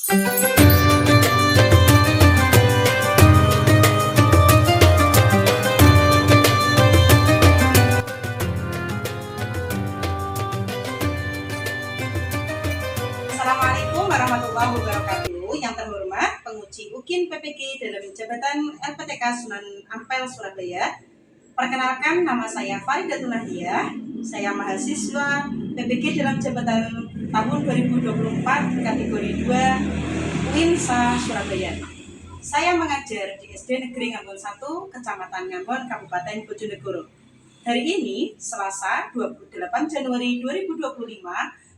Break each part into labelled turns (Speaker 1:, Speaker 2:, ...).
Speaker 1: Assalamualaikum warahmatullahi wabarakatuh. Yang terhormat penguji UKIN PPG dalam jabatan LPTK Sunan Ampel Surabaya. Perkenalkan, nama saya Faridatun Nahdiyah. Saya mahasiswa PPG dalam jabatan tahun 2024 kategori 2 UINSA Surabaya. Saya mengajar di SD Negeri Ngambon 1, Kecamatan Ngambon, Kabupaten Bojonegoro. Hari ini, Selasa 28 Januari 2025,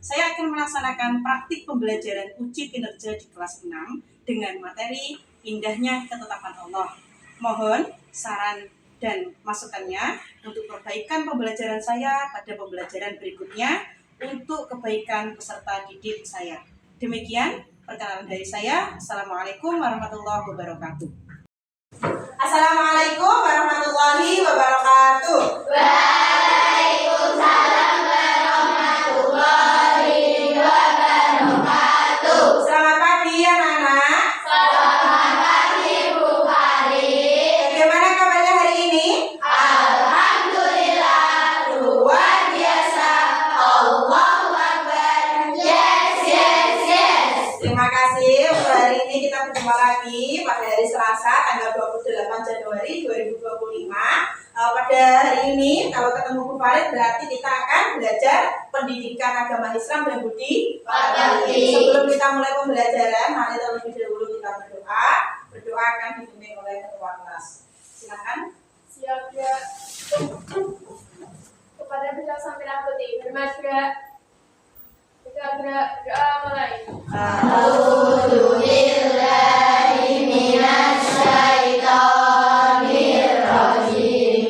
Speaker 1: saya akan melaksanakan praktik pembelajaran uji kinerja di kelas 6 dengan materi Indahnya Ketetapan Allah. Mohon saran dan masukannya untuk perbaikan pembelajaran saya pada pembelajaran berikutnya untuk kebaikan peserta didik saya. Demikian perkenalan dari saya. Assalamualaikum warahmatullahi wabarakatuh. Assalamualaikum warahmatullahi wabarakatuh.
Speaker 2: Waalaikumsalam warahmatullahi wabarakatuh.
Speaker 1: Selamat pagi anak-anak.
Speaker 2: Selamat pagi Bu Fari.
Speaker 1: Bagaimana kabarnya hari ini?
Speaker 2: Alhamdulillah luar biasa. Allahu Akbar. Yes, yes, yes.
Speaker 1: Terima kasih. Untuk hari ini kita berjumpa lagi pada hari Selasa tanggal 28 Januari 2025. Pada hari ini kalau ketemu Bu Farid berarti kita akan belajar pendidikan agama Islam dan budi pekerti. Sebelum kita mulai pembelajaran, mari terlebih dahulu kita berdoa. Berdoa akan dipimpin oleh ketua kelas. Silakan.
Speaker 3: Siap ya. Kepada beliau sampai putih bermasyarakat. Kita doa mulai.
Speaker 2: A'udzubillahi minasyaitonirrajim.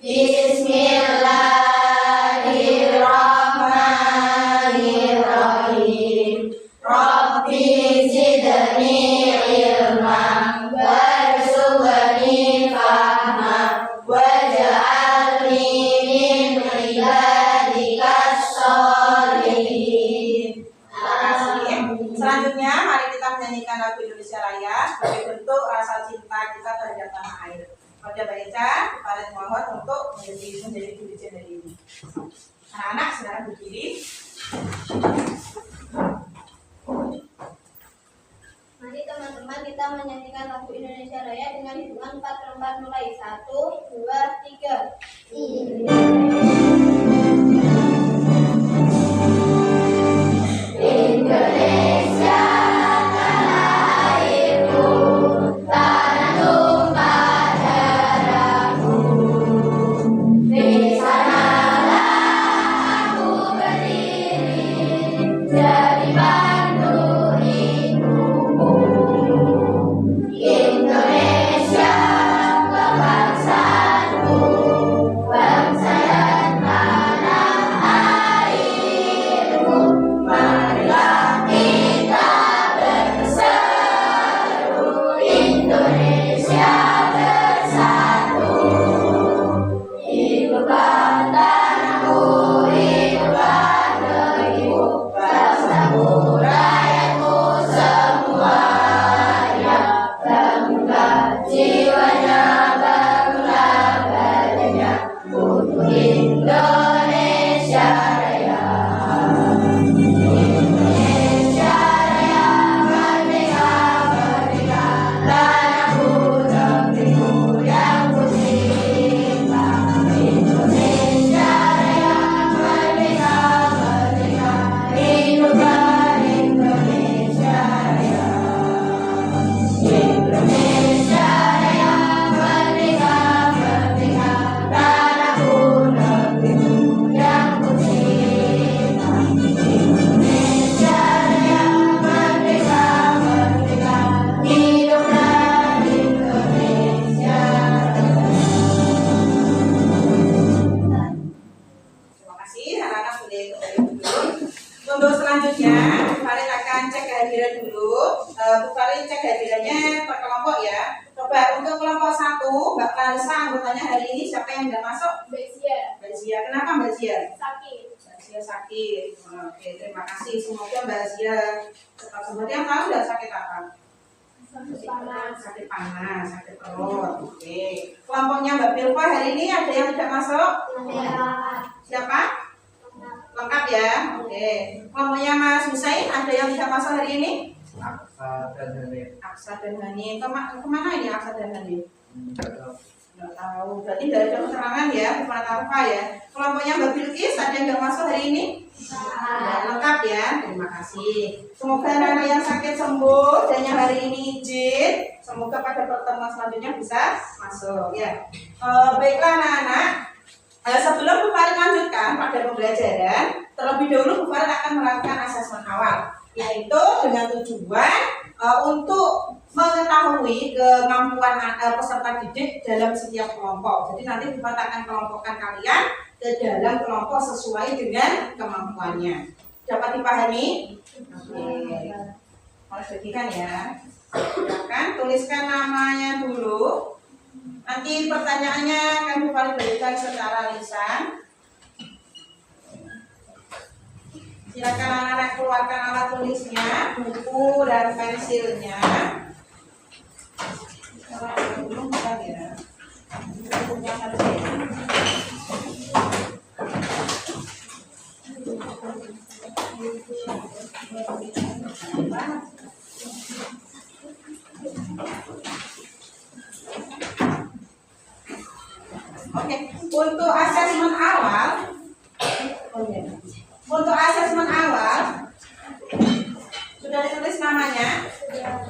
Speaker 2: Bismillahirrahmanirrahim. Rabbi zidni ilman warzuqni fahman waj'alni min ibadikas sholihin.
Speaker 1: Terima kasih. Selanjutnya, mari kita menyanyikan lagu Indonesia Raya sebagai bentuk rasa cinta kita terhadap tanah air. Pada baca, Farid mohon untuk menjadi dirijen dari ini. Anak-anak sekarang berdiri.
Speaker 2: Mari teman-teman kita menyanyikan lagu Indonesia Raya dengan hitungan 4 mulai 1, 2, 3. Indonesia tanah airku, tanah tumpah darahku. Di sanalah aku berdiri, jadi bantu ibumu. Indonesia kebangsaanku, bangsa dan tanah airku. Marilah kita berseru, Indonesia bersatu. Hiduplah tanahku, hiduplah negeriku, bangsaku, rakyatku semuanya. Bangunlah jiwanya, bangunlah badannya untuk Indonesia Raya. Indonesia Raya, merdeka, merdeka, tanahku, negeriku yang ku cinta. Indonesia Raya, merdeka, merdeka, hiduplah Indonesia Raya. Indonesia Raya, merdeka, merdeka, tanahku, negeriku yang ku cinta. Indonesia Raya, merdeka, merdeka, hiduplah Indonesia Raya.
Speaker 1: Terima kasih. Anak-anak sudah kembali dulu. Untuk selanjutnya, Bu Farid akan cek kehadiran dulu. Bu Farid cek kehadirannya per kelompok ya. Coba untuk kelompok 1, Mbak Clarissa anggotanya hari ini siapa yang tidak masuk?
Speaker 3: Besia.
Speaker 1: Mbak Zia. Kenapa Mbak Zia?
Speaker 3: Sakit.
Speaker 1: Zia sakit. Oke, terima kasih. Semoga Mbak Zia cepat sembuh. Yang tahu nggak sakit apa? Sakit panas, sakit perut. Oke. Kelompoknya Mbak Bilva hari ini ada yang tidak masuk? Siapa? Lengkap ya. Oke. Kelompoknya Mas Husain ada yang tidak masuk hari ini? Aksa dan Hani. Kemana ini Aksa dan Hani? Nggak tahu. Berarti tidak ada keterangan ya, bukan apa ya. Kelompoknya Mbak Bilkis ada yang tidak masuk hari ini? Lengkap ya. Terima kasih. Semoga anak-anak yang sakit sembuh dan yang hari ini izin. Semoga pada pertemuan selanjutnya bisa masuk ya. Baiklah anak-anak. Sebelum Bu Farid lanjutkan pada pembelajaran, terlebih dahulu Bu Farid akan melakukan asesmen awal, yaitu dengan tujuan untuk mengetahui kemampuan peserta didik dalam setiap kelompok. Jadi nanti Bu Farid akan kelompokkan kalian ke dalam kelompok sesuai dengan kemampuannya. Dapat dipahami? Oke. Harus bagikan ya. Silakan tuliskan namanya dulu. Nanti pertanyaannya akan Bu Farid berikan secara lisan. Silakan anak-anak keluarkan alat tulisnya, buku dan pensilnya. Belum bukan ya. Bukunya satu ya. Oke, untuk asesmen awal, sudah ditulis namanya?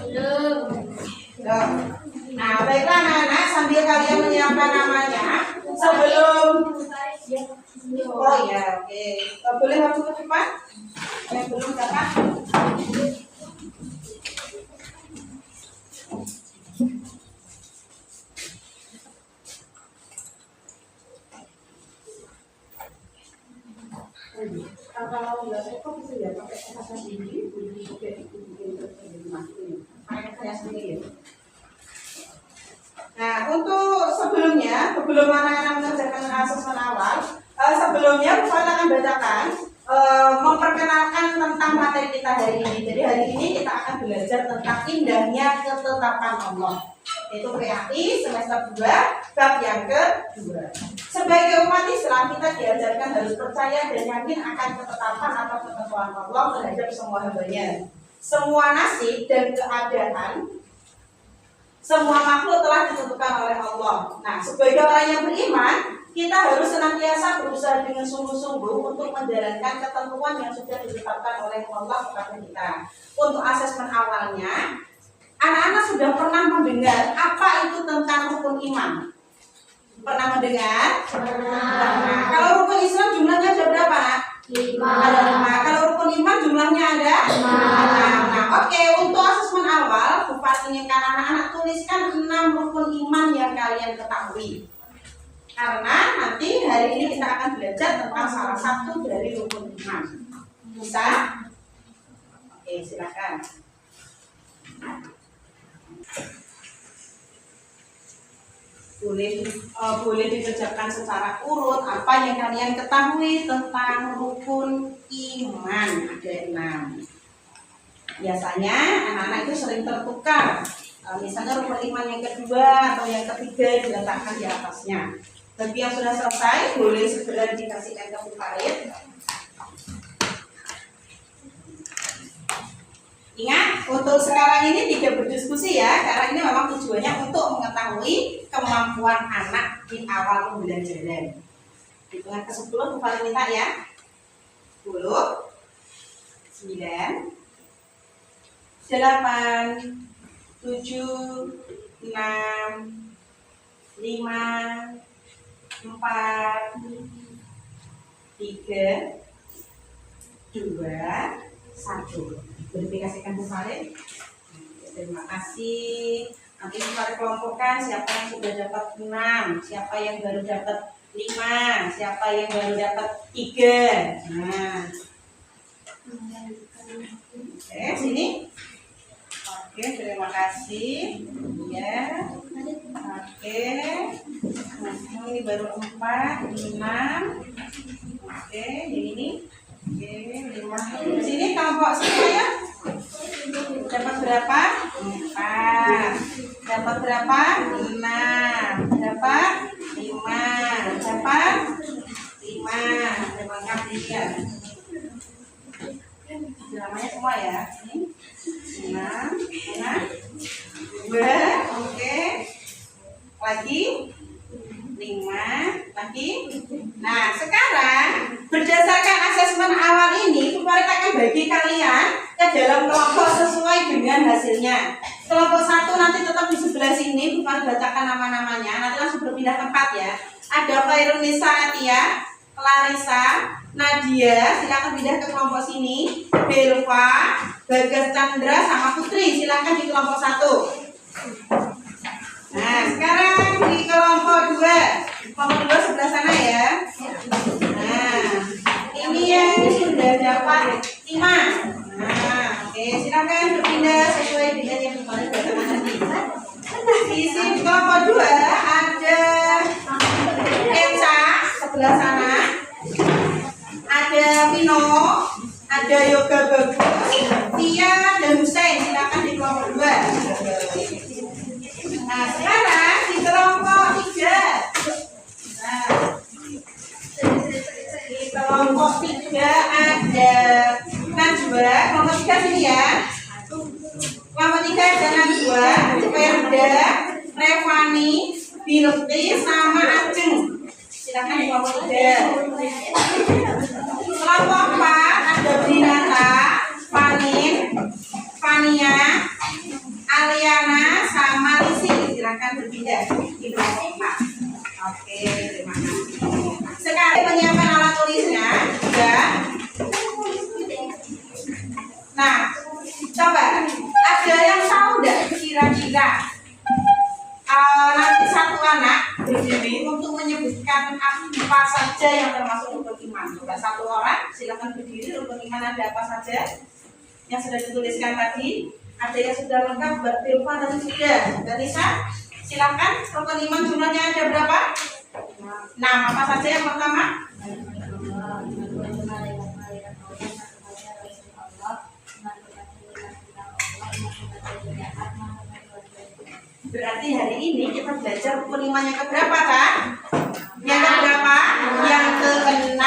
Speaker 2: Belum.
Speaker 1: Belum. Nah, baiklah anak-anak, sambil kalian menyiapkan namanya, sebelum oh ya, oke. Boleh waktu ke depan? Yang belum dapat? Kalau nggak saya kok bisa ya pakai kata sendiri, pakai saya sendiri. Nah, untuk sebelumnya, sebelum anak-anak mengerjakan asesmen awal, sebelumnya Bu Farid akan bacakan memperkenalkan tentang materi kita hari ini. Jadi hari ini kita akan belajar tentang indahnya ketetapan Allah. Itu PAI semester 2, bab yang kedua. Sebagai umat Islam kita diajarkan harus percaya dan yakin akan ketetapan atau ketentuan Allah terhadap semua hambanya. Semua nasib dan keadaan semua makhluk telah ditentukan oleh Allah. Nah, sebagai orang yang beriman, kita harus senantiasa berusaha dengan sungguh-sungguh untuk menjalankan ketentuan yang sudah ditetapkan oleh Allah kepada kita. Untuk asesmen awalnya, anak-anak sudah pernah mendengar apa itu tentang rukun iman? Pernah mendengar? Pernah. Kalau rukun Islam jumlahnya ada berapa?
Speaker 2: 5.
Speaker 1: Ada 5. Kalau rukun iman jumlahnya ada 6. Nah, oke. Untuk asesmen awal, Bu Farid inginkan anak-anak tuliskan 6 rukun iman yang kalian ketahui. Karena nanti hari ini kita akan belajar tentang salah satu dari rukun iman. Bisa? Oke, silakan. Boleh dikerjakan secara urut apa yang kalian ketahui tentang rukun iman. Ada 6. Biasanya anak-anak itu sering tertukar, misalnya rukun iman yang kedua atau yang ketiga diletakkan di atasnya. Bagi yang sudah selesai boleh segera dikasihkan ke Bu Farid. Ingat, untuk sekarang ini tidak berdiskusi ya, karena ini memang tujuannya untuk mengetahui kemampuan anak di awal pembelajaran. Hitungan ke-10 Bu Farid minta ya. 10, 9, 8, 7, 6, 5, 4, 3, 2, 1. Verifikasikan Bu Farid. Terima kasih. Nanti Bu Farid kelompokkan siapa yang sudah dapat 6, siapa yang baru dapat 5, siapa yang baru dapat 3. Nah, oke, sini. Oke, terima kasih. Ya. Oke. Nah, ini baru 4, 6. Oke, Oke, yang ini. Oke, 5. Sini kelompok semuanya dapat berapa? 4. Dapat berapa? 6. Dapat 5. Dapat 5. Dapat 3. Namanya semua ya. Ini 6. 2. Oke. Lagi 5. Lagi. Nah, sekarang berdasarkan asesmen awal ini, Farid akan bagi kalian ke dalam kelompok sesuai dengan hasilnya. Kelompok 1 nanti tetap di sebelah sini, Farid bacakan nama-namanya. Nanti langsung berpindah tempat ya. Ada Khairunisa Atia, Clarissa, Nadia, silakan pindah ke kelompok sini. Belva, Bagas Chandra, sama Putri, silakan di kelompok 1. Nah, sekarang di kelompok 2. Kelompok 2 sebelah sana ya. Nah, ini yang sudah dapat 5. Nah, oke, silakan berpindah sesuai dengan yang kemarin bagaimana tadi. Di sini kelompok 2 ada Eca sebelah sana. Ada Vino, ada Yoga Bagus, Tia dan Hussein, silakan di kelompok 2. Nah, sekarang di kelompok 3. Nah, di kelompok 3 ada Najwa, kelompok 3 sini ya. Kelompok 3 ada Najwa, Ferda, Revani, Bilti, sama Ajeng. Silakan di kelompok 3. Kelompok 4 ada Brinata, Fanin, Fania, Aliana, sama Lisi. Silakan berpindah di kelompok 4. Oke, terima kasih. Sekarang menyiapkan alat tulisnya juga. Nah, coba ada yang tahu nggak kira-kira nanti satu anak berdiri untuk menyebutkan apa saja yang termasuk rukun iman. Coba satu orang silakan berdiri, rukun iman ada apa saja yang sudah dituliskan tadi. Ada yang sudah lengkap, Belva tadi sudah. Lisa, silakan, rukun iman jumlahnya ada berapa? 6. Apa saja yang pertama? Berarti hari ini kita belajar rukun iman yang keberapa kan? Yang keberapa? Yang ke-6.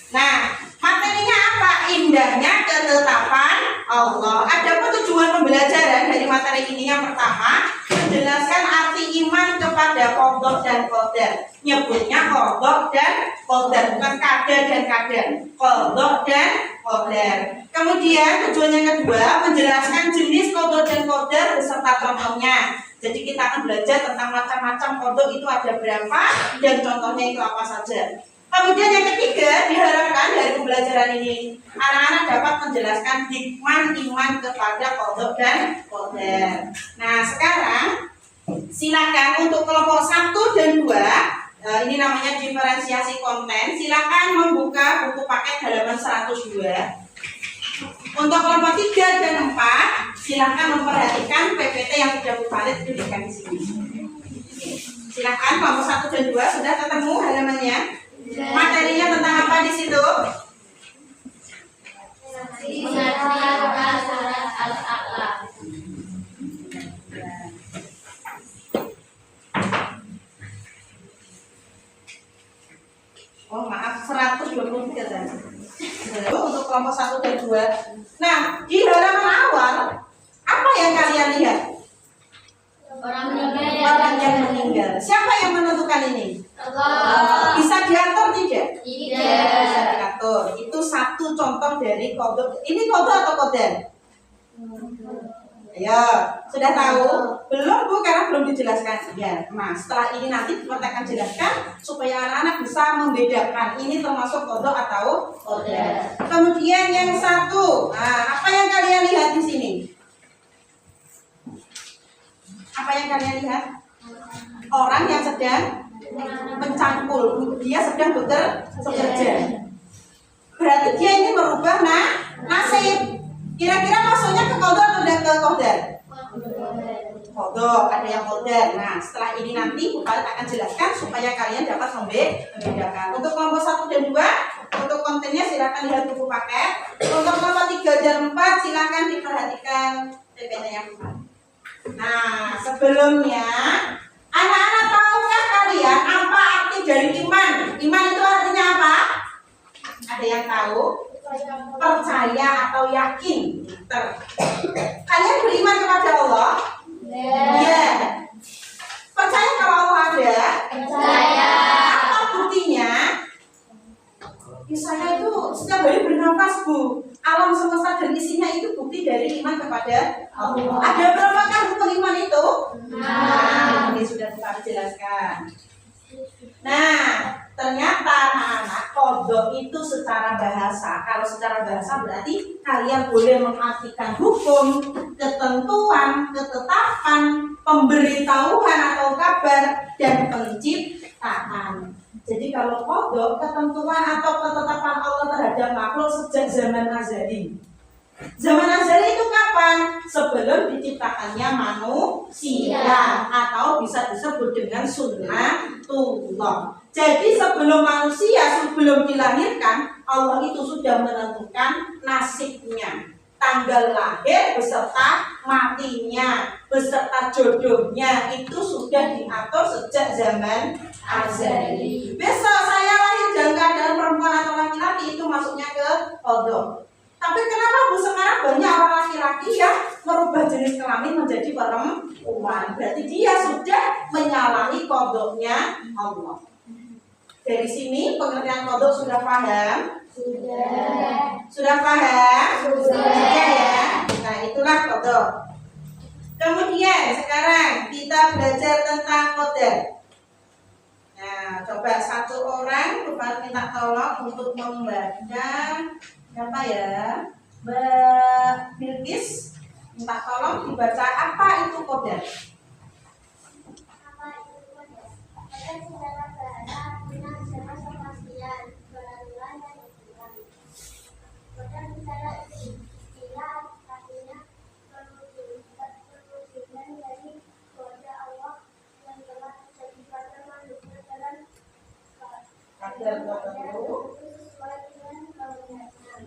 Speaker 1: Nah, materinya apa? Indahnya ketetapan Allah. Adapun tujuan pembelajaran dari materi ini yang pertama, menjelaskan arti iman kepada qadha dan qadar. Nyebutnya qadha dan qadar, bukan qadar dan qadar. Qadha dan qadar. Kemudian tujuan yang kedua, menjelaskan jenis qadha dan qadar beserta contohnya. Jadi kita akan belajar tentang macam-macam qadha itu ada berapa dan contohnya itu apa saja. Kemudian yang ketiga, diharapkan dari pembelajaran ini anak-anak dapat menjelaskan hikmah iman kepada qadha dan qadar. Nah, sekarang silakan untuk kelompok 1 dan 2, ini namanya diferensiasi konten. Silakan membuka buku paket halaman 102. Untuk kelompok 3 dan 4, silakan memperhatikan PPT yang sudah Bu Khalid tuliskan di sini. Silakan kelompok 1 dan 2 sudah ketemu halamannya. Materinya tentang apa di situ?
Speaker 2: Surat Al-A'la.
Speaker 1: Oh maaf, 123 tadi. Untuk kelompok 1 dan 2. Nah, di halaman awal apa yang kalian lihat?
Speaker 2: Orang meninggal.
Speaker 1: Orang yang meninggal. Siapa yang menentukan ini?
Speaker 2: Allah.
Speaker 1: Bisa diatur tidak?
Speaker 2: Tidak.
Speaker 1: Bisa diatur. Itu satu contoh dari qadha. Ini qadha atau qadar? Ya, sudah tahu? Belum Bu, karena belum dijelaskan. Ya, nah setelah ini nanti kita akan jelaskan supaya anak-anak bisa membedakan ini termasuk qadha atau qadar. Kemudian yang satu, nah, apa yang kalian lihat di sini? Apa yang kalian lihat? Orang yang sedang mencangkul, dia sedang bekerja. Berarti dia ini merubah nasib. Kira-kira masuknya ke qadha atau ke qadar? Kodok, ada yang qadar. Nah, setelah ini nanti Bu Farid akan jelaskan supaya kalian dapat membedakan. Untuk kelompok 1 dan 2, untuk kontennya silakan lihat buku paket. Untuk kelompok 3 dan 4 silakan diperhatikan PPT-nya Bu Farid. Nah, sebelumnya anak-anak tahukah kalian apa arti dari iman? Iman itu artinya apa? Ada yang tahu? Percaya atau yakin. Kalian beriman kepada Allah? Ya. Percaya kalau Allah ada?
Speaker 2: Percaya.
Speaker 1: Apa buktinya? Ya, saya itu setiap hari bernafas, Bu. Alam semesta dan isinya itu bukti dari iman kepada Allah. Ada berapa kan rukun iman itu? Nah, ini sudah kita jelaskan. Nah, ternyata anak-anak kodok itu secara bahasa. Kalau secara bahasa berarti kalian boleh mengartikan hukum, ketentuan, ketetapan, pemberitahuan atau kabar, dan penciptaan. Jadi kalau kodok, ketentuan atau ketetapan Allah terhadap makhluk sejak zaman azali. Zaman azali itu kapan? Sebelum diciptakannya manusia, atau bisa disebut dengan sunnatullah. Jadi sebelum manusia, sebelum dilahirkan, Allah itu sudah menentukan nasibnya, tanggal lahir beserta matinya, beserta jodohnya, itu sudah diatur sejak zaman azali. Besok saya lahir dalam keadaan perempuan atau laki-laki, itu masuknya ke kodok. Tapi kenapa Bu sekarang banyak orang laki-laki yang merubah jenis kelamin menjadi perempuan? Berarti dia sudah menyalahi kodoknya Allah. Dari sini pengertian kodok sudah paham? Sudah paham? Sudah ya. Nah, itulah kodok. Kemudian sekarang kita belajar tentang kodok. Nah, coba satu orang Bapak minta tolong untuk membaca. Siapa ya? Mbak Bilqis, minta tolong dibaca apa itu kodar.
Speaker 2: Apa itu kodar? Kodar secara bahasa artinya secara kepastian, peraturan dan aturan. Kodar secara istilah artinya perwujudan dari kepada Allah yang telah terjadi pada manusia dalam
Speaker 1: Kadar tertentu.
Speaker 2: sesuai dengan kewenangan.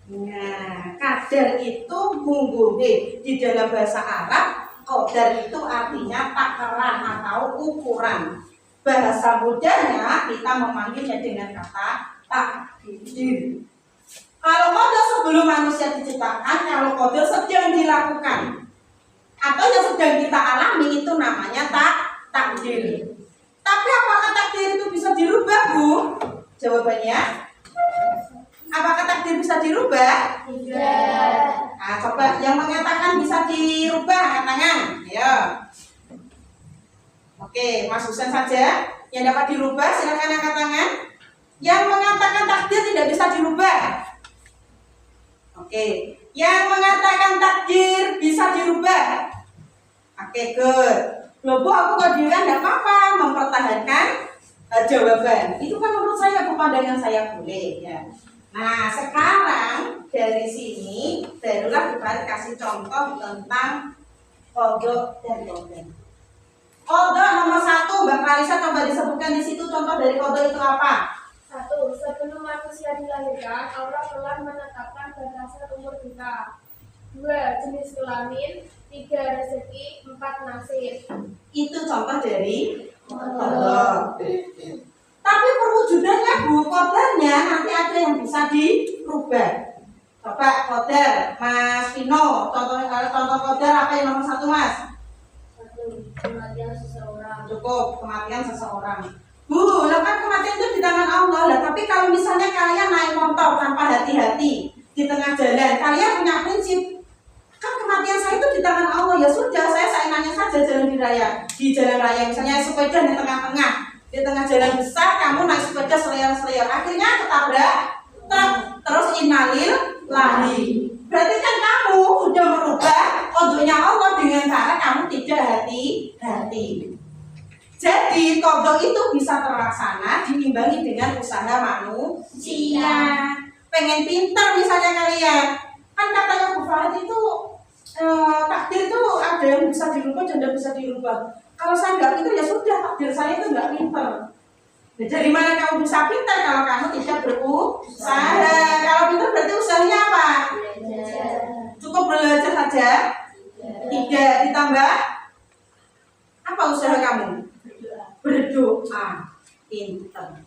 Speaker 1: Nah, kadar itu mungguhe di dalam bahasa Arab. Kodar itu artinya takaran atau ukuran. Bahasa mudahnya kita memanggilnya dengan kata takdir. Kalau kodar sebelum manusia diciptakan, kalau kodar sedang dilakukan atau yang sedang kita alami, itu namanya takdir. Tapi apakah takdir itu bisa dirubah, Bu? Jawabannya, apakah takdir bisa dirubah?
Speaker 2: Tidak.
Speaker 1: Nah, coba yang mengatakan bisa dirubah, angkat tangan. Ayo. Oke, Mas Husen saja. Yang dapat dirubah, silakan angkat tangan. Yang mengatakan takdir tidak bisa dirubah. Oke. Yang mengatakan takdir bisa dirubah. Oke, good. Loh, Bu, aku kodiran tidak apa-apa mempertahankan jawaban. Itu kan menurut saya pandangan saya boleh ya. Nah, sekarang dari sini barulah kita kasih contoh tentang kodok dan kodok. Kodok nomor 1, Mbak Clarissa coba disebutkan di situ contoh dari kodok itu apa?
Speaker 3: 1. Sebelum manusia dilahirkan, Allah telah menetapkan batasan umur kita. 2. Jenis kelamin. 3. Rezeki. 4. Nasib.
Speaker 1: Itu contoh dari kodok. Tapi perwujudannya, Bu, kodarnya nanti ada yang bisa dirubah. Coba kodar, Mas Vino, contoh kodar apa yang nomor 1, Mas?
Speaker 2: 1. Kematian seseorang.
Speaker 1: Cukup, kematian seseorang. Bu, lah kan kematian itu di tangan Allah lah. Tapi kalau misalnya kalian naik motor tanpa hati-hati di tengah jalan, kalian punya prinsip, kan kematian saya itu di tangan Allah. Ya sudah, saya seenaknya saja jalan di jalan raya. Misalnya sepeda di tengah-tengah, di tengah jalan besar, kamu naik sepeda seliar-seliar, akhirnya ketabrak truk, terus innalillahi. Berarti kan kamu sudah merubah kodoknya Allah dengan cara kamu tidak hati-hati. Jadi kodok itu bisa terlaksana diimbangi dengan usaha manusia. Pengen pintar misalnya kalian, Kan katanya Bu Farid itu takdir itu ada yang bisa dirubah dan tidak bisa dirubah. Kalau saya nggak pintar ya sudah, takdir saya itu nggak pintar. Nah, dari mana kamu bisa pintar kalau kamu tidak berusaha? Kalau pintar berarti usahanya apa? Cukup belajar saja? Tidak ditambah apa usaha kamu? Berdoa. Pintar.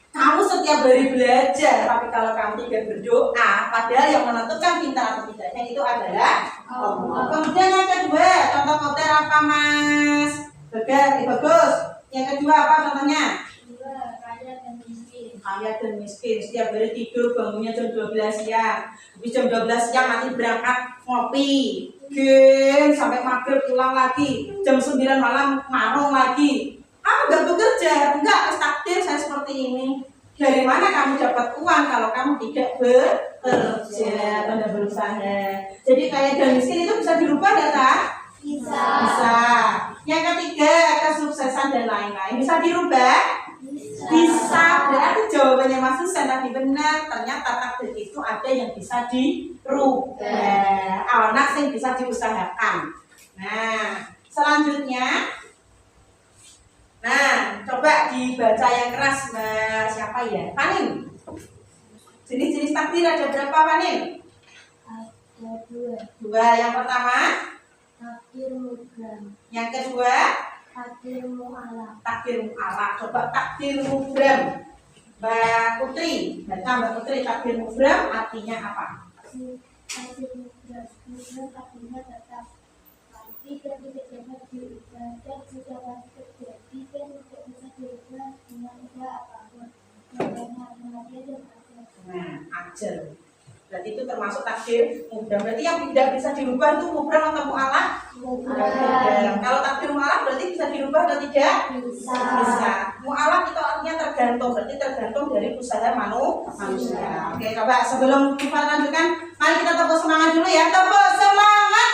Speaker 1: Kamu setiap hari belajar, tapi kalau kamu tidak berdoa, padahal yang menentukan pintar atau tidaknya itu adalah Allah. Kemudian yang kedua, contoh kotor apa Mas? Bagus. Yang kedua apa contohnya?
Speaker 3: Kaya dan miskin.
Speaker 1: Kaya dan miskin. Setiap hari tidur bangunnya jam 12 siang. Habis jam 12 siang nanti berangkat ngopi, game sampai maghrib pulang lagi. Jam 9 malam marung lagi. Kamu nggak bekerja? Enggak, takdir saya seperti ini. Dari mana kamu dapat uang kalau kamu tidak bekerja, tidak berusaha? Jadi kaya dan miskin itu bisa dirubah nggak tak? Bisa. Yang ketiga, kesuksesan dan lain-lain bisa dirubah? Bisa. Berarti jawabannya Mas Husen tadi benar. Ternyata takdir itu ada yang bisa dirubah. Anak yang bisa diusahakan. Nah, selanjutnya. Nah, coba dibaca yang keras Mbak siapa ya? Panin. Jenis-jenis takdir ada berapa Panin?
Speaker 2: Ada dua.
Speaker 1: Dua. Yang pertama?
Speaker 2: Takdir mubram.
Speaker 1: Yang kedua?
Speaker 2: Takdir mu'alaf.
Speaker 1: Takdir mu'alaf. Coba takdir mubram. Mbak Putri, baca Mbak Putri, takdir mubram artinya apa?
Speaker 2: Takdir mubram. Mubram takdirnya tetap. Tapi kan tidak dapat diubah dan sudah pasti terjadi dan tidak bisa diubah dengan ubah apapun. Contohnya kematian dan ajal.
Speaker 1: Nah, ajal. Berarti itu termasuk takdir mubram. Berarti yang tidak bisa dirubah itu mubram atau mu'alaf?
Speaker 2: Mubram.
Speaker 1: Kalau takdir mu'alaf berarti bisa dirubah atau tidak? Bisa. Mu'alaf itu artinya tergantung. Berarti tergantung dari usaha manusia. Oke, coba sebelum kita lanjutkan, mari kita tepuk semangat dulu ya. Tepuk semangat.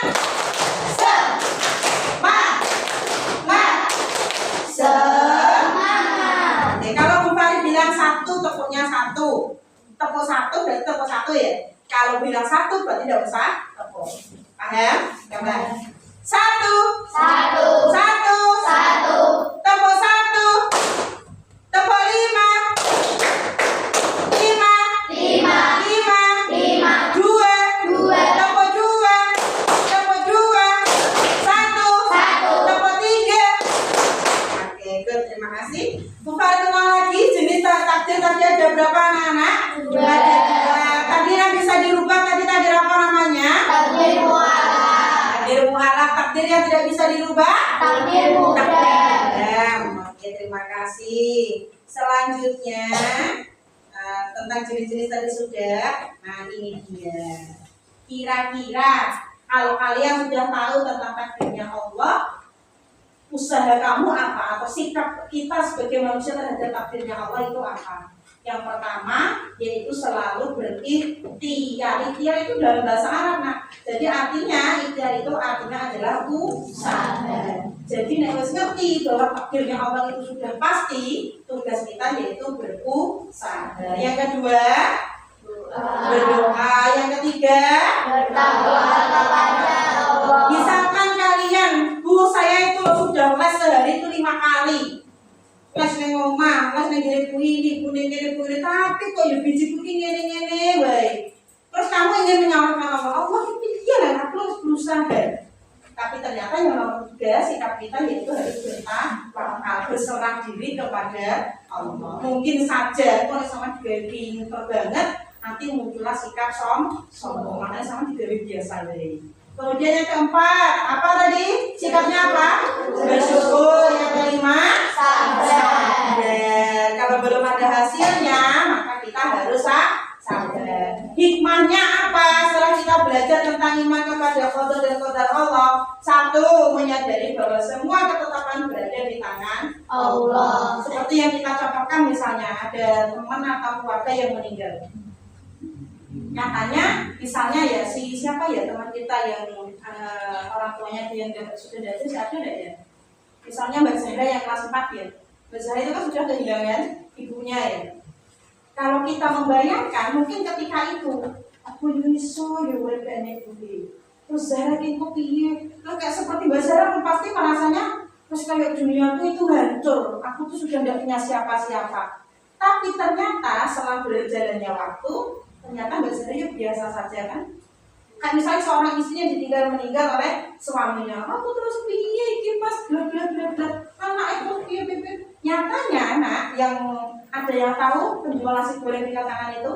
Speaker 1: Semangat. Oke, kalau Bu Farid bilang satu, tepuknya satu. Tepuk satu berarti tepuk satu ya. Kalau bilang satu berarti tidak usah tepuk. Paham? Coba. Satu.
Speaker 2: Satu.
Speaker 1: Satu.
Speaker 2: Satu.
Speaker 1: Tepuk satu. Tepuk lima. Lima.
Speaker 2: Lima.
Speaker 1: Lima.
Speaker 2: Lima.
Speaker 1: Dua.
Speaker 2: Dua.
Speaker 1: Tepuk dua. Tepuk dua. Satu.
Speaker 2: Satu.
Speaker 1: Tepuk tiga. Oke, good. Terima kasih. Bu Farid ulang lagi jenis takdir tadi ada berapa anak-anak?
Speaker 2: Dua.
Speaker 1: Ada dua. Takdir yang bisa dirubah tadi takdir apa namanya?
Speaker 2: Takdir mu'alaf.
Speaker 1: Takdir mu'alaf. Takdir yang tidak bisa dirubah?
Speaker 2: Takdir mubram.
Speaker 1: Oke, terima kasih. Selanjutnya tentang jenis-jenis tadi sudah. Nah, ini dia. Kira-kira kalau kalian sudah tahu tentang takdirnya Allah, usaha kamu apa? Atau sikap kita sebagai manusia terhadap takdirnya Allah itu apa? Yang pertama yaitu selalu berikhtiar. Ikhtiar itu dalam bahasa Arab, nah. Jadi artinya ikhtiar itu artinya adalah usaha. Jadi nek wis ngerti bahwa takdirnya Allah itu sudah pasti, tugas kita yaitu berusaha. Yang kedua, berdoa. Yang ketiga,
Speaker 2: Bertakwa kepada Allah.
Speaker 1: misalkan kalian, Bu saya itu sudah les sehari itu 5 kali. Les neng omah, les neng gini ini, tapi kok ya biji kuning ngene wae. Terus kamu ingin menyalahkan Allah itu iya lah, aku harus berusaha. Tapi ternyata yang nomor 3 sikap kita yaitu harus bertawakal, berserah diri kepada Allah. Mungkin saja kalau sama digawe banget, nanti muncullah sikap sombong. Makanya sama digawe biasa deh. Kemudian yang keempat, apa tadi? Sikapnya apa? Bersyukur. Yang kelima, sabar. Kalau belum ada hasilnya, maka kita harus sabar. Hikmahnya apa? Setelah kita belajar tentang iman kepada qada dan qadar Allah, satu, menyadari bahwa semua ketetapan berada di tangan Allah. Seperti yang kita contohkan misalnya ada teman atau keluarga yang meninggal. Nyatanya misalnya ya siapa ya teman kita yang orang tuanya itu yang sudah ada siapa enggak ya? Misalnya Mbak Zahra yang kelas 4 ya. Mbak Zahra itu kan sudah kehilangan ibunya ya. Kalau kita membayangkan mungkin ketika itu Aku iso ya urip enek kuwi. Terus Zara ki kok piye? Lah kayak seperti Mbak Zara kan pasti merasanya terus kayak duniaku itu hancur. Aku tuh sudah tidak punya siapa-siapa. Tapi ternyata setelah berjalannya waktu, ternyata Mbak Zara ya biasa saja kan. Kan misalnya seorang istrinya ditinggal meninggal oleh suaminya. Aku terus piye iki pas bla bla bla bla. Anak itu piye piye. Nyatanya anak yang ada yang tahu penjual nasi goreng di tangan itu.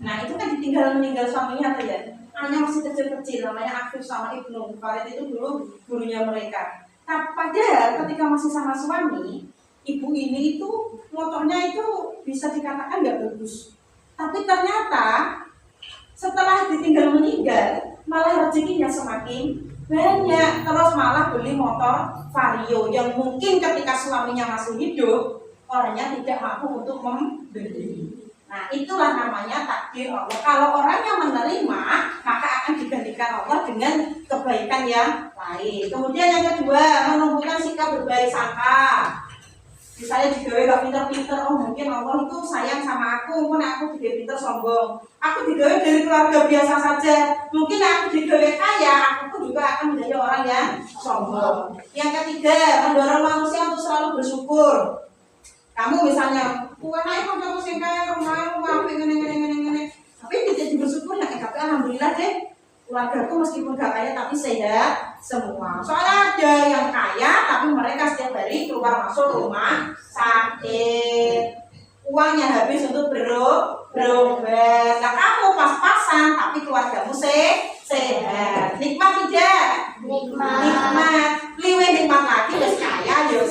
Speaker 1: Nah itu kan ditinggal meninggal suaminya atau ya? Anaknya masih kecil-kecil, namanya Afif sama Ibnu. Farid itu dulu gurunya mereka. Nah, padahal ketika masih sama suami, ibu ini itu motornya itu bisa dikatakan nggak bagus. Tapi ternyata setelah ditinggal meninggal, malah rezekinya semakin banyak. Terus malah beli motor Vario yang mungkin ketika suaminya masih hidup, orangnya tidak mampu untuk membeli. Nah itulah namanya takdir Allah. Kalau orang yang menerima, maka akan digantikan Allah dengan kebaikan yang lain. Kemudian yang kedua, menumbuhkan sikap berbaik sangka. Misalnya digawe gak pinter-pinter, oh mungkin Allah itu sayang sama aku, mungkin aku digawe pinter sombong. Aku digawe dari keluarga biasa saja, mungkin aku digawe kaya, aku pun juga akan menjadi orang yang sombong. Yang ketiga, mendorong manusia untuk selalu bersyukur. Kamu misalnya, naik motor sing kaya rumah ngene. Tapi tidak bersyukur ya, tapi alhamdulillah deh. Keluargaku meskipun gak kaya tapi sehat semua. Soalnya ada yang kaya tapi mereka setiap hari keluar masuk rumah sakit. Uangnya habis untuk berobat. Nah kamu pas-pasan tapi keluargamu sehat. Nikmat tidak? Nikmat. Liwe nikmat lagi terus kaya yo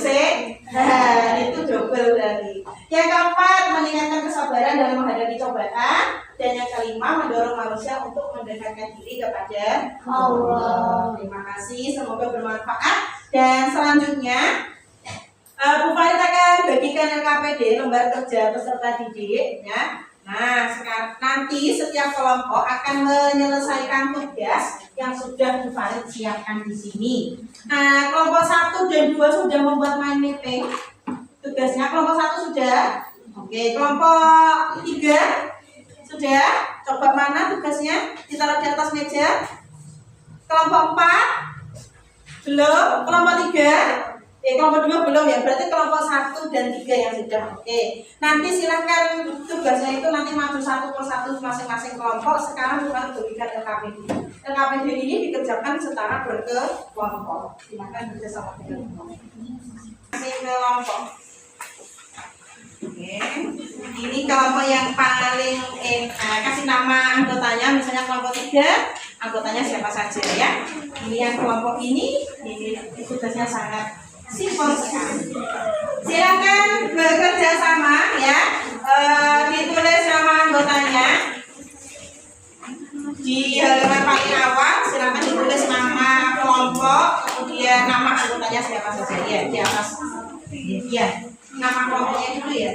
Speaker 1: itu double dari. Yang keempat, meningkatkan kesabaran dalam menghadapi cobaan. Dan yang kelima, mendorong manusia untuk mendekatkan diri kepada Allah. Terima kasih, semoga bermanfaat. Dan selanjutnya, Bu Farid akan bagikan LKPD, lembar kerja peserta didik. Ya. Nah, nanti setiap kelompok akan menyelesaikan tugas yang sudah Bu Farid siapkan di sini. Nah, kelompok 1 dan 2 sudah membuat mind mapping. Tugasnya kelompok 1 sudah. Oke, kelompok 3 sudah. Coba mana tugasnya? Ditaruh di atas meja. Kelompok 4 belum. Kelompok 3 kelompok 2 belum ya. Berarti kelompok 1 dan 3 yang sudah. Oke. Nanti silahkan tugasnya itu nanti maju satu persatu masing-masing kelompok. Sekarang bukan berikan LKPD. LKPD ini dikerjakan secara berkelompok. Silahkan bekerjasama dengan kelompok. Masih kelompok. Oke, ini kelompok yang paling kasih nama anggotanya, misalnya kelompok 3, anggotanya siapa saja ya. Ini yang kelompok ini tugasnya sangat simpel sekali. Silakan bekerja sama ya, ditulis nama anggotanya di halaman paling awal. Silakan ditulis nama kelompok, kemudian nama anggotanya siapa saja ya di atas. Ya. Nama kelompoknya dulu ya.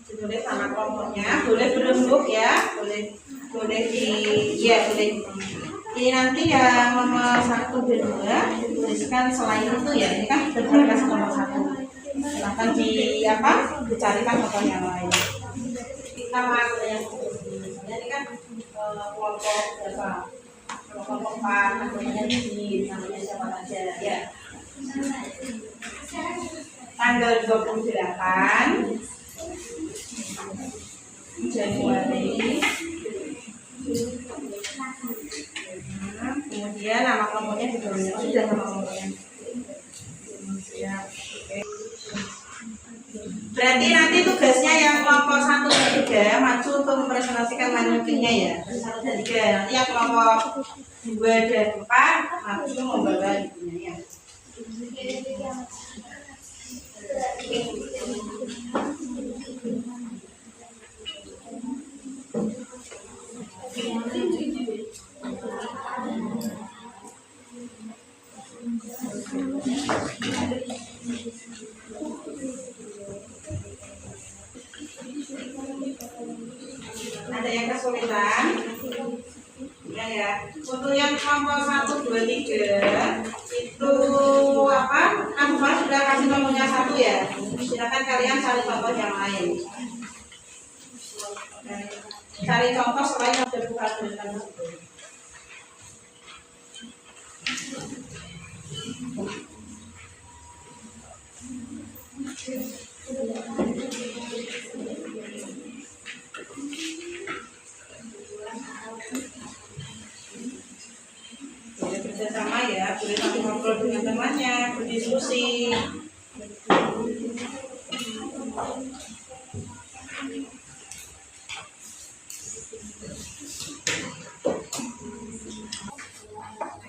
Speaker 1: Ditulis nama kelompoknya, boleh berembuk ya, boleh boleh. Ini nanti yang nomor 1 dan 2 dituliskan selain itu ya. Ini kan berdasarkan nomor 1. Silahkan dicarikan foto yang lain. Nama yang ini kan kelompok berapa? Kelompok 4, namanya di namanya siapa saja ya. Tanggal 28 Januari. Kemudian nama kelompoknya sudah nama kelompoknya. Berarti nanti tugasnya yang kelompok 1 dan 3 maju untuk mempresentasikan manuvernya ya. 1 dan 3. Nanti yang kelompok 2 dan 4 maju membawa ibunya ya. Ada yang kesulitan? Ya. Untuk yang kelompok 1 2, 3 itu apa? Aku sudah kasih contohnya 1 ya. Silakan kalian cari contoh yang lain. Cari contoh selain yang sudah buka tulisan itu. Boleh bersama ya, boleh sambil ngobrol dengan temannya, berdiskusi.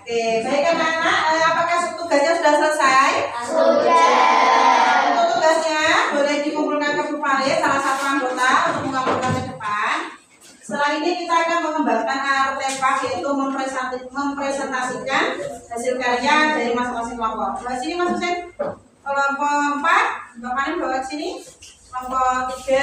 Speaker 1: Oke, baik anak-anak, apakah tugasnya sudah selesai?
Speaker 2: Sudah.
Speaker 1: Untuk tugasnya boleh dikumpulkan ke Bu Farid, salah satu anggota untuk mengumpulkan ke depan. Setelah ini kita akan mengembangkan artefak, yaitu mempresentasikan hasil karya dari masing-masing kelompok. Bawa sini Mas Husen. Kelompok 4, Mbak Panen bawa ke sini. Kelompok 3.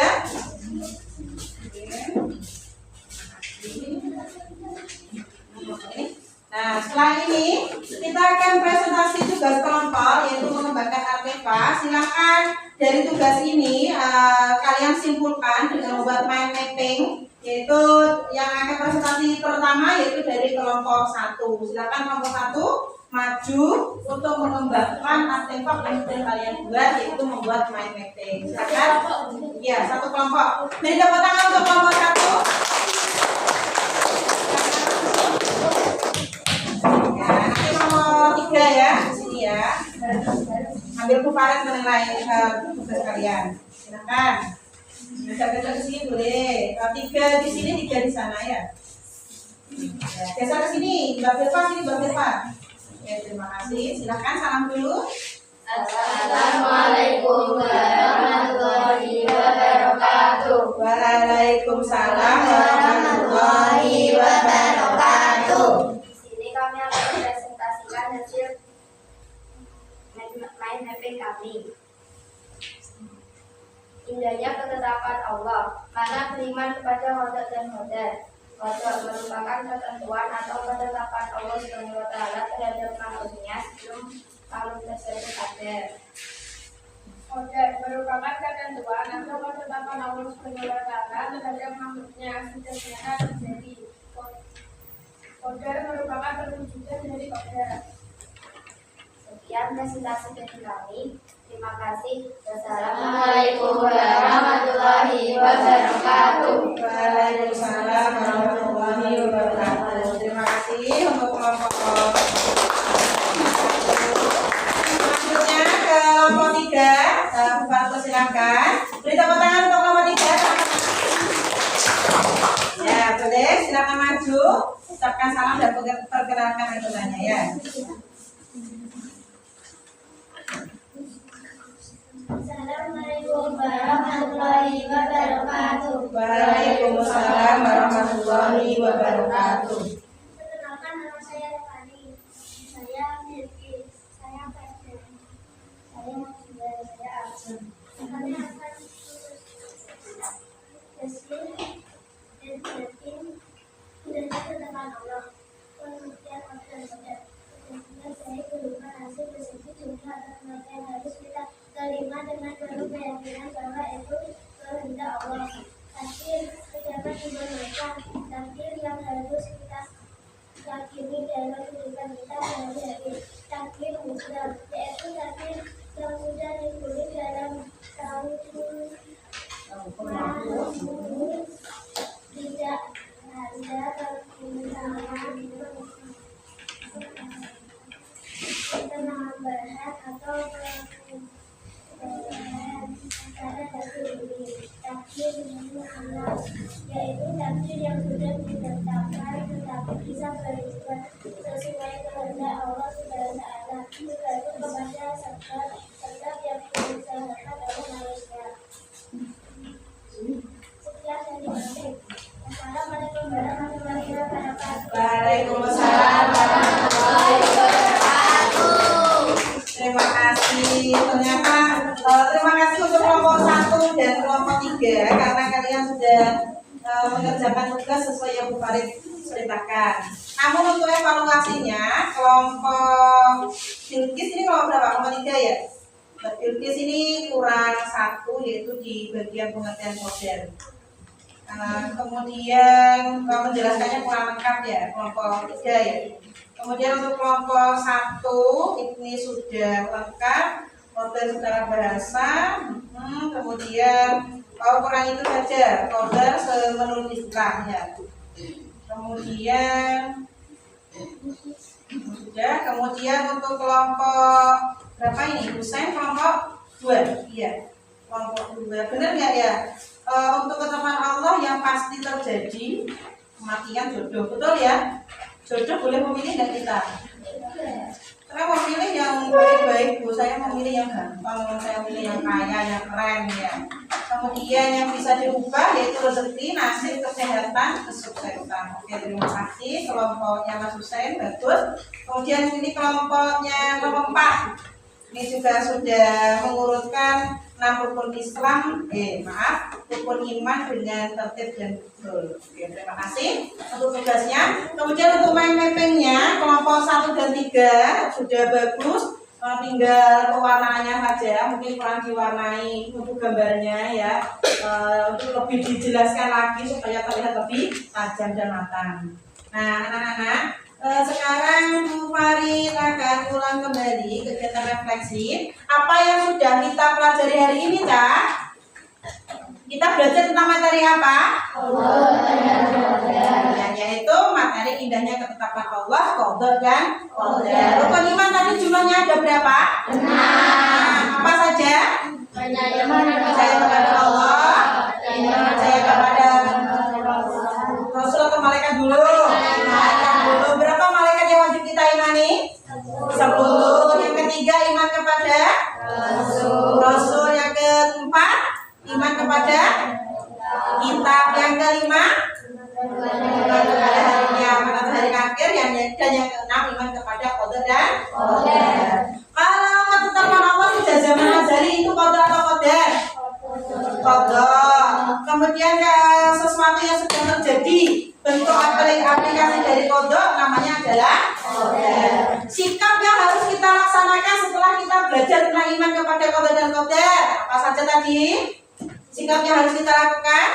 Speaker 1: Nah, setelah ini kita akan presentasi tugas kelompok, yaitu mengembangkan artefak. Silakan dari tugas ini kalian simpulkan dengan membuat mind mapping, yaitu yang akan presentasi pertama yaitu dari kelompok 1. Silakan kelompok 1 maju untuk mengembangkan artefak yang sudah kalian buat, yaitu membuat mind mapping. Silakan. Ya, satu kelompok. Beri tepuk tangan untuk kelompok 1. Nanti nomor 3 ya, di sini ya. Ambil Bu Farid menilai tugas kalian. Silakan. Geser ke sini boleh. Kalau 3 di sini, 3 di sana ya. Geser ke sini, Mbak Firpa sini, Mbak Firpa. Oke, terima kasih. Silakan salam dulu.
Speaker 2: Assalamualaikum warahmatullahi wabarakatuh.
Speaker 1: Waalaikumsalam warahmatullahi wabarakatuh.
Speaker 2: Kami akan mempresentasikan hasil mind mapping kami. Indahnya ketetapan Allah, mana beriman kepada qada dan qadar. Qada merupakan ketentuan atau ketetapan Allah SWT terhadap makhluknya sebelum makhluk tersebut ada.
Speaker 3: Qadar merupakan ketentuan atau ketetapan Allah SWT terhadap makhluknya sejatinya terjadi. Qadar merupakan perwujudan dari qadar.
Speaker 2: Sekian presentasi dari kami. Terima kasih. Wassalamualaikum warahmatullahi wabarakatuh.
Speaker 1: Waalaikumsalam warahmatullahi wabarakatuh. Terima kasih untuk kelompok. Selanjutnya ke kelompok 3. Bu Farid silakan. Beri tepuk tangan untuk kelompok 3. Ya, boleh. Silakan maju. Ucapkan salam dan perkenalkan anggotanya ya.
Speaker 2: Assalamualaikum warahmatullahi wabarakatuh.
Speaker 1: Waalaikumsalam warahmatullahi wabarakatuh.
Speaker 2: Perkenalkan, nama saya Fani. Saya Mirki. Saya Fadil. Saya Maksudar. Saya Abdul. Kami akan hasil dan berarti indahnya ketetapan Allah. Kemudian kemudian saya berikan hasil tersebut jumlah atau kematian harus kita terima dengan penuh keyakinan bahwa itu kehendak Allah. Takdir pejabat dibenarkan, takdir yang harus kita yakini dalam kehidupan kita sehari-hari. Takdir mutlak, yaitu takdir yang sudah ditulis dalam tahun tidak ada penambahan atau pada takdir ini. Takdir mutlak, yaitu takdir yang sudah ditetapkan tetapi bisa berubah sesuai kehendak Allah SWT, tergantung kepada sebab yang diusahakan oleh manusia. Sekian dari kami. Assalamualaikum warahmatullahi wabarakatuh.
Speaker 1: Waalaikumsalam warahmatullahi wabarakatuh. Terima kasih. Ternyata terima kasih untuk kelompok 1 dan kelompok 3 karena kalian sudah mengerjakan tugas sesuai yang Bu Farid perintahkan. Namun untuk evaluasinya kelompok Bilqis ini kelompok berapa? Kelompok 3 ya. Bilqis ini kurang 1 yaitu di bagian pengertian model. Kemudian menjelaskannya kurang lengkap ya, kelompok 3 ya. Kemudian untuk kelompok 1 ini sudah lengkap, model secara bahasa. Kemudian kurang itu saja, model menurut istilah ya. Kemudian sudah, kemudian untuk kelompok berapa ini? Husain kelompok 2, iya. Kelompok 2, benar nggak ya? Untuk ketetapan Allah yang pasti terjadi kematian jodoh, betul ya? Jodoh boleh memilih nggak kita? Saya memilih yang baik-baik, Bu. Saya memilih yang gampang, saya memilih yang kaya, yang keren ya. Kemudian yang bisa diubah yaitu rezeki, nasib, kesehatan, kesuksesan. Oke, terima kasih. Kelompoknya Mas Husain bagus. Kemudian ini kelompoknya kelompok 4. Ini juga sudah mengurutkan 6 rukun Islam, rukun iman dengan tertib dan betul. Oke, terima kasih untuk tugasnya. Kemudian untuk main mappingnya kelompok 1 dan 3 sudah bagus. Tinggal pewarnaannya saja, mungkin kurang diwarnai untuk gambarnya ya, untuk lebih dijelaskan lagi supaya terlihat lebih tajam dan matang. Nah, anak-anak, sekarang Bu Farid akan ulang kembali kegiatan refleksi. Apa yang sudah kita pelajari hari ini, Cak? Kita belajar tentang materi apa? Yaitu materi indahnya ketetapan Allah, qada dan qadar. Rukun iman tadi jumlahnya ada berapa? 6. Apa saja? Percaya kepada Allah, percaya kepada Rasul atau malaikat dulu. Malaikat dulu. Berapa malaikat yang wajib kita imani? 10. Yang ketiga iman kepada Rasul. Yang keempat iman kepada kitab. Yang kelima iman kepada hari kiamat atau hari akhir. Dan yang keenam iman kepada qada dan qadar. Kalau ketetapan Allah sudah zaman azali itu qada atau qadar? Qada. Kemudian sesuatu yang sedang terjadi, bentuk aplikasi dari qada namanya adalah qadar. Sikap yang harus kita laksanakan setelah kita belajar tentang iman kepada qada dan qadar apa saja tadi? Sikap yang harus kita lakukan?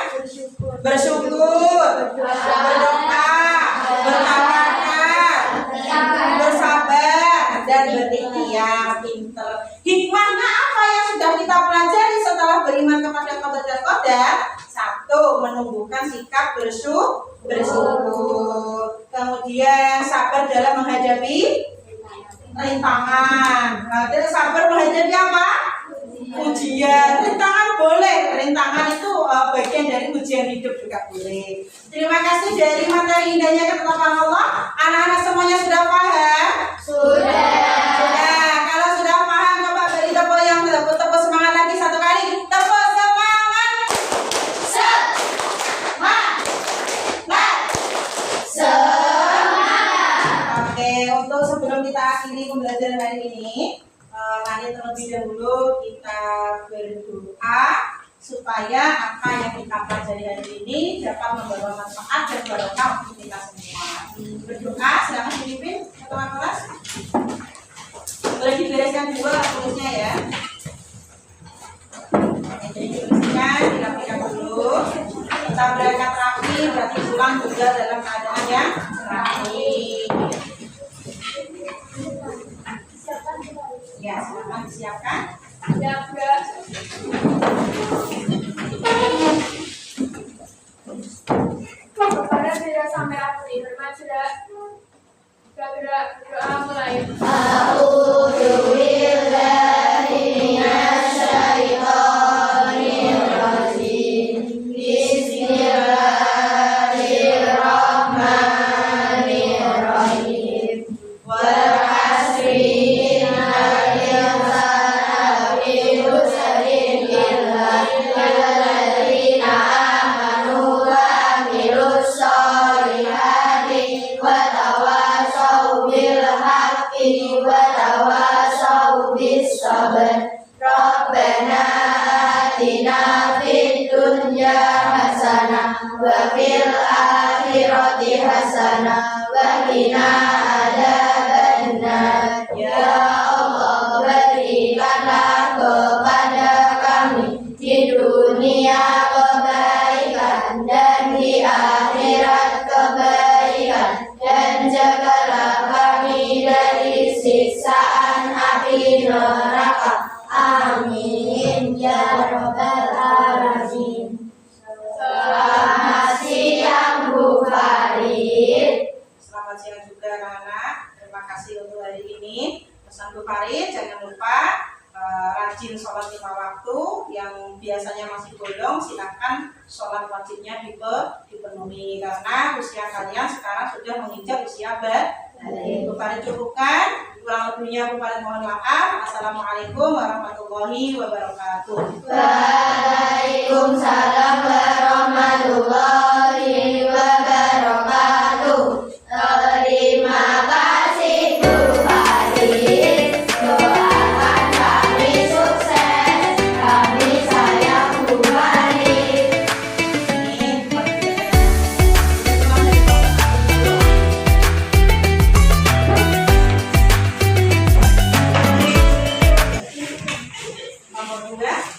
Speaker 1: Bersyukur, berdoa, bertawakal, bersabar, dan berikhtiar. Pinter. Hikmahnya apa yang sudah kita pelajari setelah beriman kepada qada dan qadar? 1. Menumbuhkan sikap bersyukur. Kemudian sabar dalam menghadapi rintangan. Dan sabar menghadapi apa? Ujian. Rintangan boleh, rintangan itu bagian dari ujian hidup juga boleh. Terima kasih dari materi indahnya ketetapan Allah. Anak-anak semuanya sudah paham? Sudah. Kalau sudah paham, coba beri tepuk yang tepuk semangat lagi satu kali. Tepuk semangat. Oke, untuk sebelum kita akhiri pembelajaran hari ini, mari terlebih dahulu kita berdoa supaya apa yang kita pelajari hari ini dapat membawa manfaat dan barokah untuk kita semua. Berdoa, silakan dipimpin ketua kelas. Boleh dibereskan dulu tulisnya ya. Jadi dibereskan, dirapikan dulu. Kita berangkat rapi, berarti pulang juga dalam keadaan yang rapi. Ya, silakan disiapkan.
Speaker 3: Jaga. Kepada tidak sampai akhir, firman sudah berdoa mulai.
Speaker 4: Rabbana atina fid
Speaker 2: dunya hasanah wa fil akhirati hasanah wa qina adzabannar. Ya Allah, berikanlah kepada kami di dunia kebaikan dan di akhirat kebaikan, dan jagalah kami dari siksaan api neraka. Amin ya rabbal alamin. Selamat siang Bu Farid.
Speaker 1: Selamat siang juga anak-anak. Terima kasih untuk hari ini. Pesan Bu Farid, jangan lupa rajin sholat 5 waktu. Yang biasanya masih bolong, silakan sholat wajibnya dipenuhi karena usia kalian sekarang sudah menginjak usia balik. Bu Farid cukupkan. Kurang lebihnya Bu Farid mohon maaf. Assalamualaikum warahmatullahi wabarakatuh.
Speaker 2: Waalaikumsalam warahmatullahi wabarakatuh. Terima kasih Bu Farid. Doakan kami sukses. Kami sayang Bu Farid.
Speaker 1: Nomor 2.